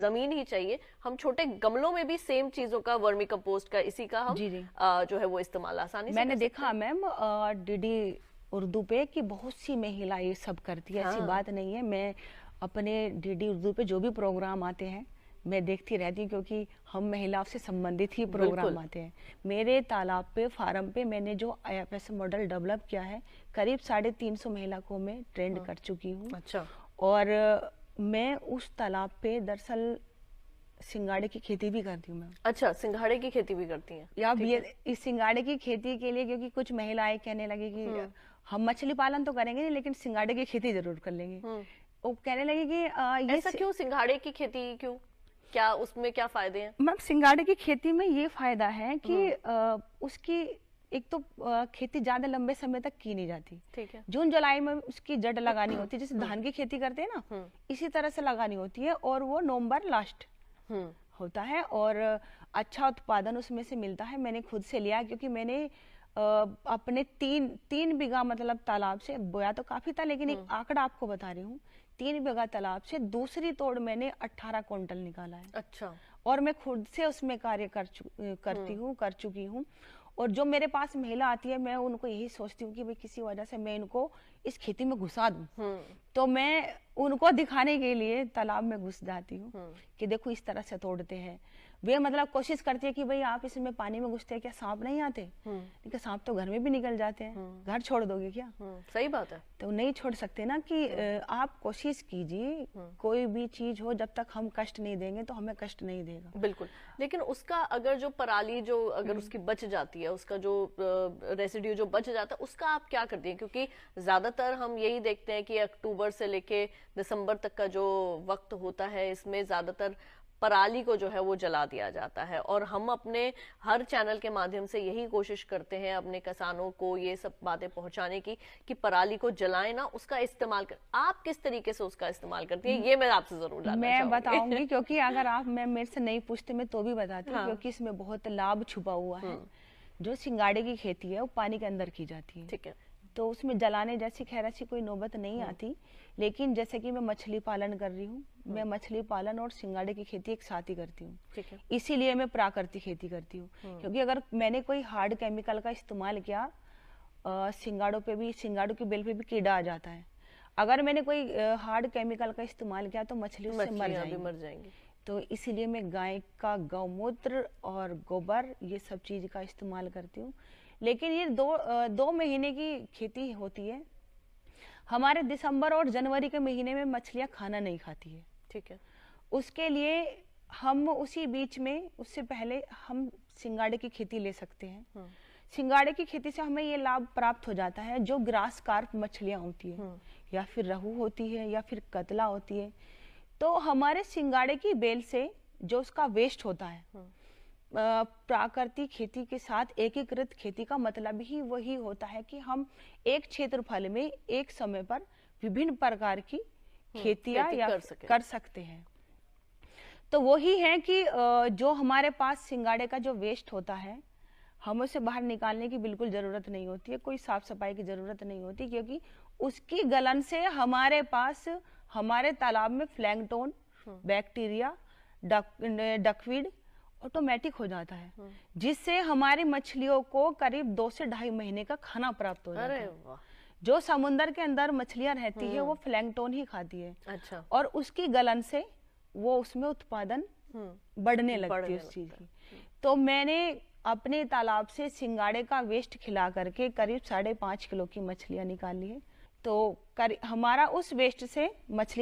जमीन ही चाहिए, हम छोटे गमलों में भी सेम चीजों का, वर्मी कंपोस्ट का, इसी का हम जी जी जो है वो इस्तेमाल आसानी से मैंने कर सकते देखा मैम डीडी उर्दू पे कि बहुत सी महिला ये सब करती है। ऐसी हाँ। बात नहीं है। मैं अपने डीडी उर्दू पे जो भी प्रोग्राम आते हैं मैं देखती रहती हूँ, क्योंकि हम महिलाओं से संबंधित ही प्रोग्राम बिल्कुल। आते हैं। मेरे तालाब पे, फार्म पे मैंने जो IFS मॉडल डेवलप किया है, करीब 350 महिला को मैं ट्रेंड कर चुकी हूँ। अच्छा। और मैं उस तालाब पे दरअसल सिंगाड़े की खेती भी करती हूँ मैं। अच्छा, सिंघाड़े की खेती भी करती हैं? या ठीक ये है। इस सिंगाड़े की खेती के लिए, क्योंकि कुछ महिलाएं कहने लगी कि हम मछली पालन तो करेंगे नहीं, लेकिन सिंगाड़े की खेती जरूर कर लेंगे। वो कहने लगी कि ये ऐसा क्यों, सिंघाड़े की खेती क्यों, क्या उसमें क्या फायदे हैं? मैम सिंगाड़े की खेती में ये फायदा है कि उसकी एक तो खेती ज्यादा लंबे समय तक की नहीं जाती। ठीक है। जून जुलाई में उसकी जड़ लगानी होती है, जैसे धान की खेती करते हैं ना, इसी तरह से लगानी होती है, और वो नवंबर लास्ट होता है, और अच्छा उत्पादन उसमें से मिलता है। मैंने खुद से लिया, क्योंकि मैंने अपने तीन बीघा मतलब तालाब से, बोया तो काफी था लेकिन एक आंकड़ा आपको बता रही हूँ, 3 बीघा तालाब से दूसरी तोड़ मैंने 18 क्विंटल निकाला है। अच्छा। और मैं खुद से उसमें कार्य कर चुकी हूँ। और जो मेरे पास महिला आती है, मैं उनको यही सोचती हूँ कि भाई किसी वजह से मैं इनको इस खेती में घुसा दूं, तो मैं उनको दिखाने के लिए तालाब में घुस जाती हूँ कि देखो इस तरह से तोड़ते हैं। वे मतलब कोशिश करती है कि भाई आप इसमें पानी में घुसते हैं, क्या सांप नहीं आते? लेकिन सांप तो घर में भी निकल जाते हैं, घर छोड़ दोगे क्या? सही बात है। तो नहीं छोड़ सकते ना, कि आप कोशिश कीजिए, कोई भी चीज हो, जब तक हम कष्ट नहीं देंगे तो हमें कष्ट नहीं देगा। बिल्कुल। लेकिन उसका अगर जो पराली जो अगर उसकी बच जाती है, उसका जो रेसिड्यू जो बच जाता है, उसका आप क्या करती हैं? क्योंकि ज्यादातर हम यही देखते हैं कि अक्टूबर से लेके दिसंबर तक का जो वक्त होता है, इसमें ज्यादातर पराली को जो है वो जला दिया जाता है, और हम अपने हर चैनल के माध्यम से यही कोशिश करते हैं अपने किसानों को ये सब बातें पहुंचाने की कि पराली को जलाएं ना, उसका इस्तेमाल कर। आप किस तरीके से उसका इस्तेमाल करती हैं, ये मैं आपसे जरूर जानना मैं चाहूंगी। बताऊंगी, क्योंकि अगर आप मैं मेरे से नहीं पूछते मैं तो भी बताती हूँ। क्योंकि इसमें बहुत लाभ छुपा हुआ है। जो सिंगाड़े की खेती है वो पानी के अंदर की जाती है, ठीक है। तो उसमें जलाने जैसी खैर ऐसी कोई नौबत नहीं आती। लेकिन जैसे कि मैं मछली पालन कर रही हूँ, मैं मछली पालन और सिंगाड़े की खेती एक साथ ही करती हूँ। ठीक है। इसीलिए मैं प्राकृतिक खेती करती हूँ। क्योंकि अगर मैंने कोई हार्ड केमिकल का इस्तेमाल किया, सिंगाड़ों पे भी, सिंगाड़ों की बेल पे भी कीड़ा आ जाता है। अगर मैंने कोई हार्ड केमिकल का इस्तेमाल किया तो मछली उससे मर जाएंगी। तो इसीलिए मैं गाय का गौमूत्र और गोबर ये सब चीज का इस्तेमाल करती हूँ। लेकिन ये दो महीने की खेती होती है। हमारे दिसंबर और जनवरी के महीने में मछलियां खाना नहीं खाती है। ठीक है। उसके लिए हम उसी बीच में, उससे पहले हम सिंगाड़े की खेती ले सकते हैं। सिंगाड़े की खेती से हमें ये लाभ प्राप्त हो जाता है, जो ग्रास कार्प मछलियां होती है, या फिर रहू होती है, या फिर कतला होती है, तो हमारे सिंगाड़े की बेल से जो उसका वेस्ट होता है, प्राकृतिक खेती के साथ एकीकृत खेती का मतलब ही वही होता है कि हम एक क्षेत्रफल में एक समय पर विभिन्न प्रकार की खेतियां या कर सकते हैं। तो वही है कि जो हमारे पास सिंगाड़े का जो वेस्ट होता है, हम उसे बाहर निकालने की बिल्कुल जरूरत नहीं होती है, कोई साफ सफाई की जरूरत नहीं होती, क्योंकि उसकी गलन से हमारे पास, हमारे तालाब में प्लैंकटन, बैक्टीरिया, डकवीड ऑटोमेटिक हो जाता है, जिससे हमारी मछलियों को करीब 2 से 2.5 महीने का खाना प्राप्त हो जाता है। जो समुद्र के अंदर मछलियां रहती है वो प्लैंकटन ही खाती है। अच्छा। और उसकी गलन से वो उसमें उत्पादन बढ़ने लगती है उस चीज की। तो मैंने अपने तालाब से सिंगाड़े का वेस्ट खिला करके करीब 5.5 किलो की मछलियां निकाली है। तो हमारा उस वेस्ट से मछली का